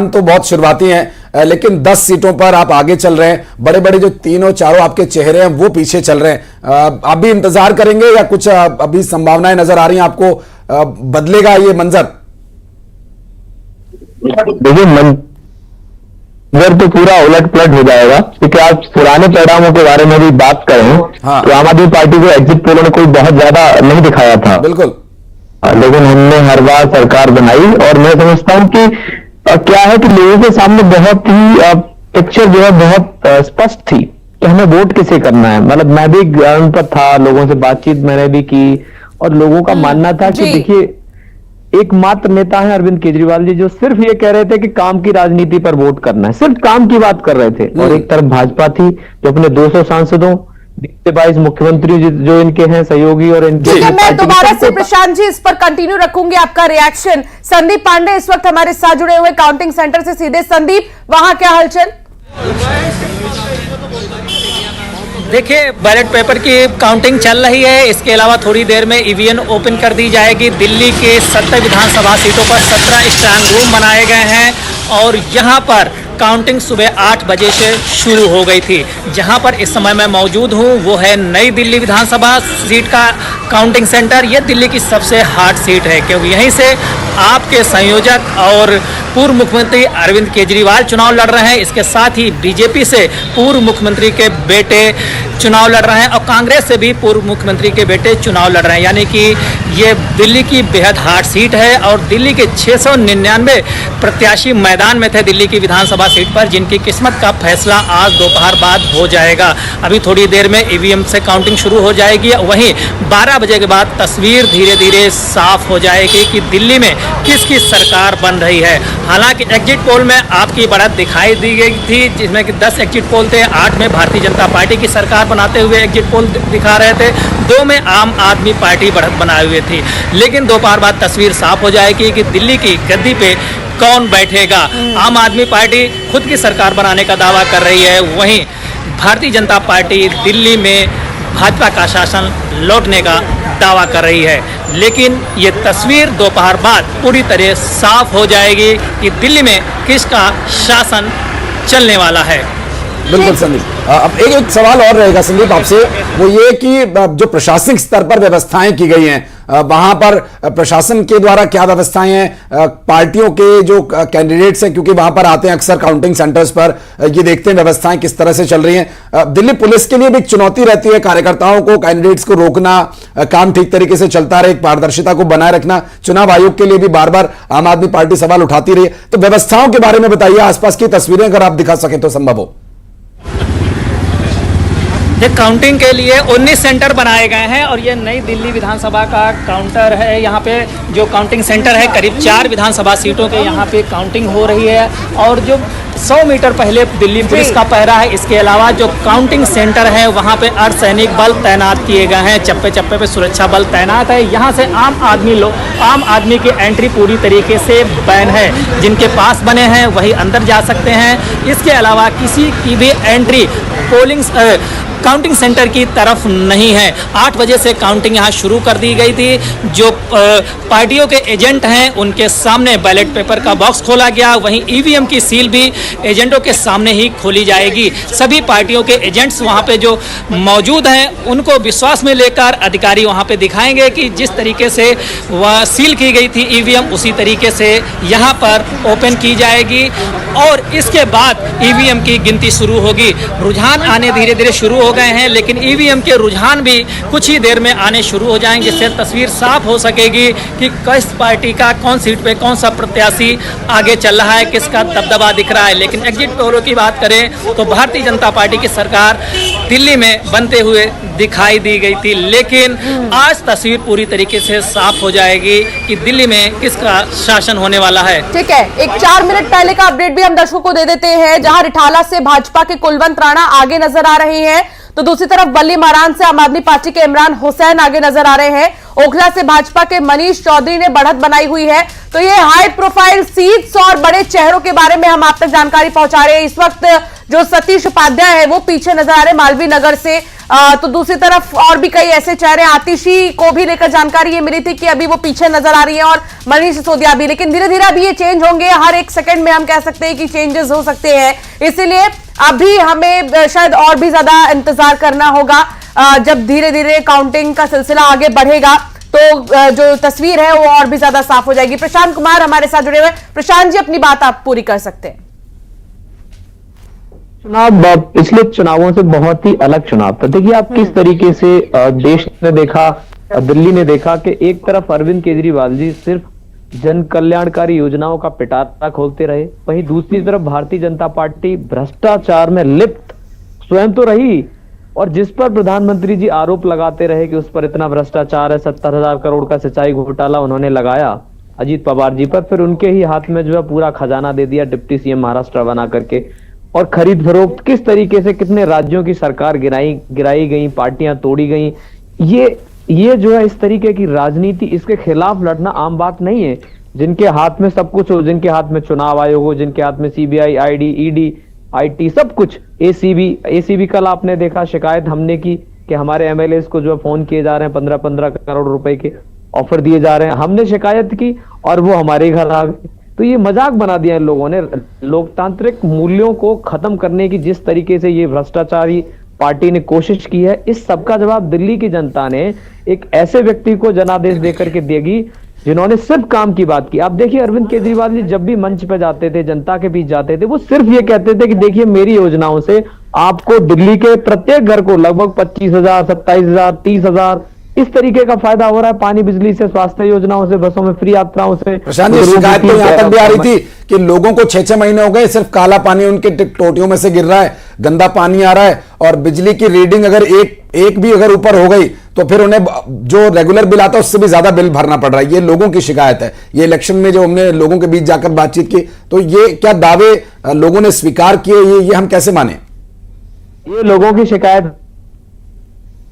तो बहुत शुरुआती हैं, लेकिन 10 सीटों पर आप आगे चल रहे हैं। बड़े बड़े जो तीनों चारों आपके चेहरे हैं वो पीछे चल रहे हैं। आप भी इंतजार करेंगे या कुछ अभी संभावनाएं नजर आ रही हैं आपको, बदलेगा ये मंजर? देखिए, मंजर तो पूरा उलट पलट हो जाएगा, क्योंकि आप पुराने परिणामों के बारे में भी बात करें तो आम आदमी पार्टी को एग्जिट पोलों ने कोई बहुत ज्यादा नहीं दिखाया था। बिल्कुल। लेकिन हमने हर बार सरकार बनाई, और मैं समझता हूं कि क्या है कि लोगों के सामने बहुत ही पिक्चर जो है बहुत स्पष्ट थी कि हमें वोट किसे करना है। मतलब मैं भी ग्राउंड पर था, लोगों से बातचीत मैंने भी की, और लोगों का मानना था कि देखिए, एकमात्र नेता है अरविंद केजरीवाल जी जो सिर्फ ये कह रहे थे कि काम की राजनीति पर वोट करना है, सिर्फ काम की बात कर रहे थे। और एक तरफ भाजपा थी जो अपने 200 सांसदों, 22 मुख्यमंत्री जो इनके हैं सहयोगी, और इनके मैं दोबारा से प्रशांत जी इस पर कंटिन्यू रखूंगी आपका रिएक्शन। संदीप पांडे इस वक्त हमारे साथ जुड़े हुए काउंटिंग सेंटर से सीधे। संदीप, वहां क्या हलचल? देखिए, बैलेट पेपर की काउंटिंग चल रही है। इसके अलावा थोड़ी देर में ईवीएम ओपन कर दी जाएगी। दिल्ली के 17 विधानसभा सीटों पर 17 स्ट्रांग रूम बनाए गए हैं, और यहाँ पर काउंटिंग सुबह 8 बजे से शुरू हो गई थी। जहाँ पर इस समय मैं मौजूद हूँ वो है नई दिल्ली विधानसभा सीट का काउंटिंग सेंटर। ये दिल्ली की सबसे हार्ड सीट है, क्योंकि यहीं से आपके संयोजक और पूर्व मुख्यमंत्री अरविंद केजरीवाल चुनाव लड़ रहे हैं। इसके साथ ही बीजेपी से पूर्व मुख्यमंत्री के बेटे चुनाव लड़ रहे हैं, और कांग्रेस से भी पूर्व मुख्यमंत्री के बेटे चुनाव लड़ रहे हैं। यानी कि ये दिल्ली की बेहद हार्ड सीट है, और दिल्ली के 699 प्रत्याशी मैदान में थे दिल्ली की विधानसभा सीट पर, जिनकी किस्मत का फैसला आज दोपहर बाद हो जाएगा। अभी थोड़ी देर में ईवीएम से काउंटिंग शुरू हो जाएगी। वहीं 12 बजे के बाद तस्वीर धीरे धीरे साफ हो जाएगी कि दिल्ली में किसकी सरकार बन रही है। हालांकि एग्जिट पोल में आपकी बढ़त दिखाई दी गई थी, जिसमें कि 10 एग्जिट पोल थे। 8 में भारतीय जनता पार्टी की सरकार बनाते हुए एग्जिट पोल दिखा रहे थे, 2 में आम आदमी पार्टी बढ़त बनाए हुए थी। लेकिन दोपहर बाद तस्वीर साफ हो जाएगी कि दिल्ली की गद्दी पे कौन बैठेगा। आम आदमी पार्टी खुद की सरकार बनाने का दावा कर रही है, वहीं भारतीय जनता पार्टी दिल्ली में भाजपा का शासन लौटने का दावा कर रही है। लेकिन ये तस्वीर दोपहर बाद पूरी तरह साफ हो जाएगी कि दिल्ली में किसका शासन चलने वाला है। बिल्कुल संदीप, अब एक सवाल और रहेगा संदीप आपसे, वो ये कि जो प्रशासनिक स्तर पर व्यवस्थाएं की गई हैं, वहां पर प्रशासन के द्वारा क्या व्यवस्थाएं हैं, पार्टियों के जो कैंडिडेट्स हैं, क्योंकि वहां पर आते हैं अक्सर काउंटिंग सेंटर्स पर, ये देखते हैं व्यवस्थाएं किस तरह से चल रही हैं। दिल्ली पुलिस के लिए भी एक चुनौती रहती है कार्यकर्ताओं को, कैंडिडेट्स को रोकना, काम ठीक तरीके से चलता रहे, पारदर्शिता को बनाए रखना। चुनाव आयोग के लिए भी बार बार आम आदमी पार्टी सवाल उठाती रही है। तो व्यवस्थाओं के बारे में बताइए, आसपास की तस्वीरें अगर आप दिखा सकें तो संभव हो। ये काउंटिंग के लिए 19 सेंटर बनाए गए हैं, और ये नई दिल्ली विधानसभा का काउंटर है। यहाँ पे जो काउंटिंग सेंटर है, करीब 4 विधानसभा सीटों के यहाँ पे काउंटिंग हो रही है। और जो 100 मीटर पहले दिल्ली पुलिस का पहरा है। इसके अलावा जो काउंटिंग सेंटर है वहाँ पे अर्धसैनिक बल तैनात किए गए हैं, चप्पे चप्पे पे सुरक्षा बल तैनात है। यहाँ से आम आदमी की एंट्री पूरी तरीके से बैन है। जिनके पास बने हैं वही अंदर जा सकते हैं। इसके अलावा किसी की भी एंट्री काउंटिंग सेंटर की तरफ नहीं है। 8 बजे से काउंटिंग यहाँ शुरू कर दी गई थी। जो पार्टियों के एजेंट हैं उनके सामने बैलेट पेपर का बॉक्स खोला गया, वहीं ईवीएम की सील भी एजेंटों के सामने ही खोली जाएगी। सभी पार्टियों के एजेंट्स वहाँ पे जो मौजूद हैं उनको विश्वास में लेकर अधिकारी वहाँ पे दिखाएंगे कि जिस तरीके से वह सील की गई थी ईवीएम, उसी तरीके से यहाँ पर ओपन की जाएगी, और इसके बाद ईवीएम की गिनती शुरू होगी। रुझान आने धीरे धीरे शुरू हो गए हैं, लेकिन ईवीएम के रुझान भी कुछ ही देर में आने शुरू हो जाएंगे, जिससे तस्वीर साफ हो सकेगी कि किस पार्टी का कौन सीट पे कौन सा प्रत्याशी आगे चल रहा है, किसका दबदबा दिख रहा है। लेकिन एग्जिट पोलों की बात करें तो भारतीय जनता पार्टी की सरकार दिल्ली में बनते हुए दिखाई दी गई थी, लेकिन आज तस्वीर पूरी तरीके से साफ हो जाएगी कि दिल्ली में किसका शासन होने वाला है। ठीक है, एक 4 मिनट पहले का अपडेट भी हम दर्शकों को दे देते हैं, जहां रिठाला से भाजपा के कुलवंत राणा आगे नजर आ रहे हैं, तो दूसरी तरफ बल्ली मारान से आम आदमी पार्टी के इमरान हुसैन आगे नजर आ रहे हैं। ओखला से भाजपा के मनीष चौधरी ने बढ़त बनाई हुई है। तो ये हाई प्रोफाइल सीट्स और बड़े चेहरों के बारे में हम आप तक जानकारी पहुंचा रहे हैं। इस वक्त जो सतीश उपाध्याय है वो पीछे नजर आ रहे हैं मालवीय नगर से। तो दूसरी तरफ और भी कई ऐसे चेहरे, आतिशी को भी लेकर जानकारी ये मिली थी कि अभी वो पीछे नजर आ रही है और मनीष सिसोदिया भी, लेकिन धीरे धीरे अभी ये चेंज होंगे। हर एक सेकंड में हम कह सकते हैं कि चेंजेस हो सकते हैं, इसलिए अभी हमें शायद और भी ज्यादा इंतजार करना होगा। जब धीरे धीरे काउंटिंग का सिलसिला आगे बढ़ेगा तो जो तस्वीर है वो और भी ज्यादा साफ हो जाएगी। प्रशांत कुमार हमारे साथ जुड़े हुए। प्रशांत जी, अपनी बात आप पूरी कर सकते हैं। चुनाव पिछले चुनावों से बहुत ही अलग चुनाव था। देखिए आप किस तरीके से देश ने देखा, दिल्ली ने देखा कि एक तरफ अरविंद केजरीवाल जी सिर्फ जन कल्याणकारी योजनाओं का पिटारा खोलते रहे, वहीं दूसरी तरफ भारतीय जनता पार्टी भ्रष्टाचार में लिप्त स्वयं तो रही और जिस पर प्रधानमंत्री जी आरोप लगाते रहे कि उस पर इतना भ्रष्टाचार है, 70,000 करोड़ का सिंचाई घोटाला उन्होंने लगाया अजीत पवार जी पर, फिर उनके ही हाथ में जो है पूरा खजाना दे दिया डिप्टी सीएम महाराष्ट्र बना करके। और खरीद फरोख्त किस तरीके से कितने राज्यों की सरकार गिराई गई, पार्टियां तोड़ी गई, ये जो है इस तरीके की राजनीति, इसके खिलाफ लड़ना आम बात नहीं है। जिनके हाथ में सब कुछ हो, जिनके हाथ में चुनाव आयोग हो, जिनके हाथ में सीबीआई, आईडी, ईडी, आईटी सब कुछ, एसीबी कल आपने देखा शिकायत हमने की कि हमारे एमएलए को जो फोन किए जा रहे हैं, 15-15 करोड़ रुपए के ऑफर दिए जा रहे हैं, हमने शिकायत की और वो हमारे घर आ गए। तो ये मजाक बना दिया इन लोगों ने। लोकतांत्रिक मूल्यों को खत्म करने की जिस तरीके से ये भ्रष्टाचारी पार्टी ने कोशिश की है, इस सबका जवाब दिल्ली की जनता ने एक ऐसे व्यक्ति को जनादेश देकर के देगी जिन्होंने सिर्फ काम की बात की। आप देखिए अरविंद केजरीवाल जी जब भी मंच पे जाते थे, जनता के बीच जाते थे, वो सिर्फ ये कहते थे कि देखिए मेरी योजनाओं से आपको दिल्ली के प्रत्येक घर को लगभग 25,000, 27,000, 30,000 इस तरीके का फायदा हो रहा है। पानी, बिजली से, स्वास्थ्य योजनाओं से, बसों में फ्री यात्राओं से। प्रशांत जी, शिकायत तो यहां तक भी आ रही थी कि लोगों को 6-6 महीने हो गए सिर्फ काला पानी उनके टोटियों में से गिर रहा है, गंदा पानी आ रहा है और बिजली की रीडिंग अगर एक भी अगर ऊपर हो गई तो फिर उन्हें जो रेगुलर बिल आता है उससे भी ज्यादा बिल भरना पड़ रहा है। ये लोगों की शिकायत है। ये इलेक्शन में जो हमने लोगों के बीच जाकर बातचीत की, तो ये क्या दावे लोगों ने स्वीकार किए, ये हम कैसे माने? ये लोगों की शिकायत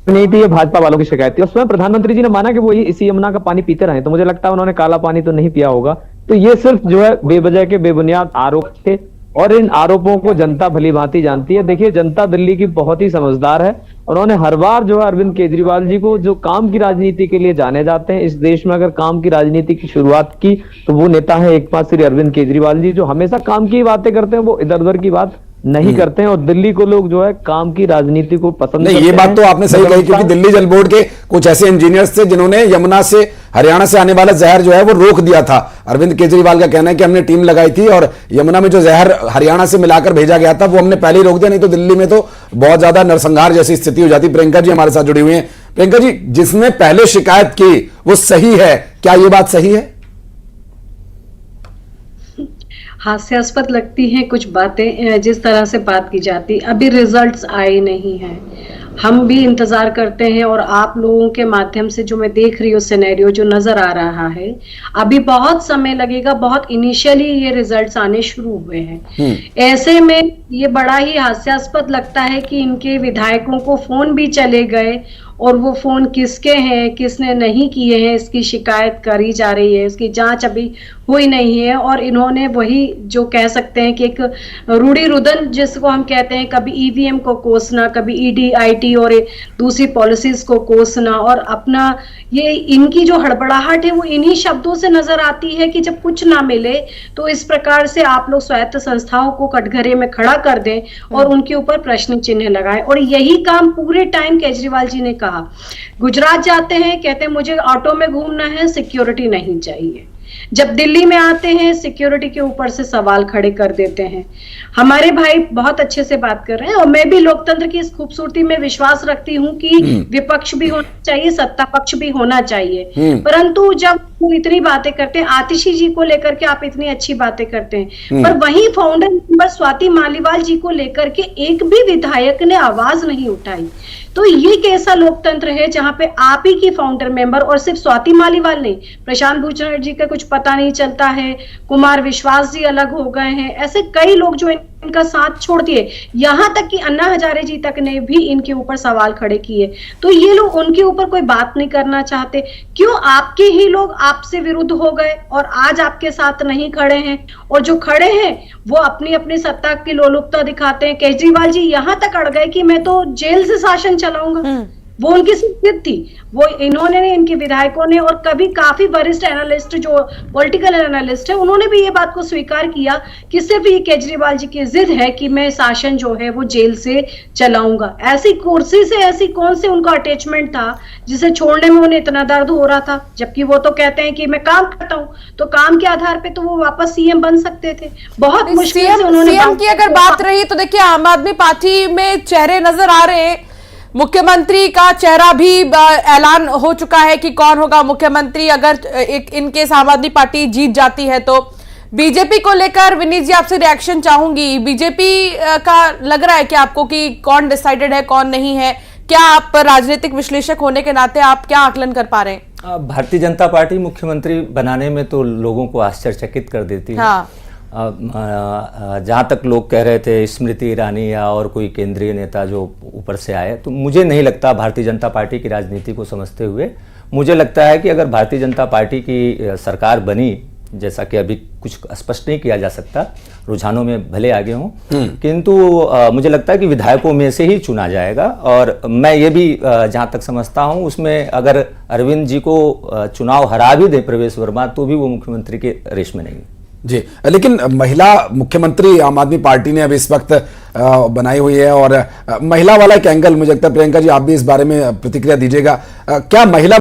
नहीं थी, ये भाजपा वालों की शिकायत थी और स्वयं प्रधानमंत्री जी ने माना कि वो ये इसी यमुना का पानी पीते रहे। तो मुझे लगता है उन्होंने काला पानी तो नहीं पिया होगा। तो ये सिर्फ जो है बेवजह के बेबुनियाद आरोप थे और इन आरोपों को जनता भली भांति जानती है। देखिए जनता दिल्ली की बहुत ही समझदार है। उन्होंने हर बार जो है अरविंद केजरीवाल जी को, जो काम की राजनीति के लिए जाने जाते हैं, इस देश में अगर काम की राजनीति की शुरुआत की तो वो नेता है एकमात्र श्री अरविंद केजरीवाल जी, जो हमेशा काम की बातें करते हैं, वो इधर उधर की बात नहीं करते हैं। और दिल्ली को लोग जो है काम की राजनीति को पसंद नहीं, ये बात तो आपने सही कही, क्योंकि दिल्ली जल बोर्ड के कुछ ऐसे इंजीनियर्स थे जिन्होंने यमुना से, हरियाणा से आने वाला जहर जो है वो रोक दिया था। अरविंद केजरीवाल का कहना है कि हमने टीम लगाई थी और यमुना में जो जहर हरियाणा से मिलाकर भेजा गया था वो हमने पहले ही रोक दिया, नहीं तो दिल्ली में तो बहुत ज्यादा नरसंहार जैसी स्थिति हो जाती। प्रियंका जी हमारे साथ जुड़ी हुई हैं। प्रियंका जी, जिसने पहले शिकायत की वो सही है, क्या ये बात सही है? हास्यास्पद लगती हैं कुछ बातें, जिस तरह से बात की जाती। अभी रिजल्ट्स आए नहीं हैं, हम भी इंतजार करते हैं और आप लोगों के माध्यम से जो मैं देख रही हूँ सिनेरियो जो नजर आ रहा है, अभी बहुत समय लगेगा। बहुत इनिशियली ये रिजल्ट्स आने शुरू हुए हैं। ऐसे में ये बड़ा ही हास्यास्पद लगता है कि इनके विधायकों को फोन भी चले गए और वो फोन किसके हैं, किसने नहीं किए हैं, इसकी शिकायत करी जा रही है, इसकी जांच अभी हुई नहीं है। और इन्होंने वही जो कह सकते हैं कि एक रूढ़ी रुदन जिसको हम कहते हैं, कभी ईवीएम को कोसना, कभी ईडी, आईटी और दूसरी पॉलिसीज को कोसना, और अपना ये इनकी जो हड़बड़ाहट है वो इन्हीं शब्दों से नजर आती है कि जब कुछ ना मिले तो इस प्रकार से आप लोग स्वायत्त संस्थाओं को कटघरे में खड़ा कर दें और उनके ऊपर प्रश्न चिन्ह लगाएं। और यही काम पूरे टाइम केजरीवाल जी ने कहा। गुजरात जाते हैं, कहते हैं मुझे ऑटो में घूमना है, सिक्योरिटी नहीं चाहिए। जब दिल्ली में आते हैं सिक्योरिटी के ऊपर से सवाल खड़े कर देते हैं। हमारे भाई बहुत अच्छे से बात कर रहे हैं और मैं भी लोकतंत्र की इस खूबसूरती में विश्वास रखती हूँ कि विपक्ष भी होना चाहिए, सत्ता पक्ष भी होना चाहिए। परंतु जब वो इतनी बातें करते हैं, आतिशी जी को लेकर के आप इतनी अच्छी बातें करते हैं, पर वहीं फाउंडर मेंबर स्वाति मालीवाल जी को लेकर के एक भी विधायक ने आवाज नहीं उठाई। तो ये कैसा लोकतंत्र है जहां पे आप ही की फाउंडर मेंबर, और सिर्फ स्वाति मालीवाल नहीं, प्रशांत भूषण जी का कुछ कुछ पता नहीं चलता है, कुमार विश्वास जी अलग हो गए हैं, ऐसे कई लोग जो इनका साथ छोड़ दिए, यहाँ तक कि अन्ना हजारे जी तक ने भी इनके ऊपर सवाल खड़े किए। तो ये लोग उनके ऊपर कोई बात नहीं करना चाहते। क्यों आपके ही लोग आपसे विरुद्ध हो गए और आज आपके साथ नहीं खड़े हैं, और जो खड़े हैं वो अपनी अपनी सत्ता की लोलुपता दिखाते हैं। केजरीवाल जी यहाँ तक अड़ गए कि मैं तो जेल से शासन चलाऊंगा, वो उनकी जिद थी। वो इन्होंने, इनके विधायकों ने, और कभी काफी वरिष्ठ एनालिस्ट जो पॉलिटिकल एनालिस्ट है, उन्होंने भी ये बात को स्वीकार किया कि सिर्फ ये केजरीवाल जी की जिद है कि मैं शासन जो है वो जेल से चलाऊंगा। ऐसी कुर्सी से ऐसी कौन सी उनका अटैचमेंट था जिसे छोड़ने में उन्हें इतना दर्द हो रहा था, जबकि वो तो कहते हैं कि मैं काम करता हूं, तो काम के आधार पे तो वो वापस सीएम बन सकते थे। बहुत मुश्किल से उन्होंने सीएम की अगर बात रही तो देखिए आम आदमी पार्टी में चेहरे नजर आ रहे हैं। मुख्यमंत्री का चेहरा भी ऐलान हो चुका है कि कौन होगा मुख्यमंत्री अगर इनकेस आम आदमी पार्टी जीत जाती है तो। बीजेपी को लेकर विनीत जी आपसे रिएक्शन चाहूंगी। बीजेपी का लग रहा है कि आपको कि कौन डिसाइडेड है कौन नहीं है, क्या आप राजनीतिक विश्लेषक होने के नाते आप क्या आकलन कर पा रहे हैं? भारतीय जनता पार्टी मुख्यमंत्री बनाने में तो लोगों को आश्चर्यचकित कर देती है। हाँ। जहाँ तक लोग कह रहे थे स्मृति ईरानी या और कोई केंद्रीय नेता जो ऊपर से आए, तो मुझे नहीं लगता भारतीय जनता पार्टी की राजनीति को समझते हुए, मुझे लगता है कि अगर भारतीय जनता पार्टी की सरकार बनी, जैसा कि अभी कुछ स्पष्ट नहीं किया जा सकता, रुझानों में भले आगे हों, किंतु मुझे लगता है कि विधायकों में से ही चुना जाएगा। और मैं ये भी जहाँ तक समझता हूँ उसमें अगर अरविंद जी को चुनाव हरा भी दे प्रवेश वर्मा, तो भी वो मुख्यमंत्री के रेस में नहीं। जी, लेकिन महिला मुख्यमंत्री आम आदमी पार्टी ने अब इस वक्त बनाई हुई है, और महिला वाला एक एंगल मुझे लगता है, प्रियंका जी आप भी इस बारे में प्रतिक्रिया दीजिएगा, क्या महिला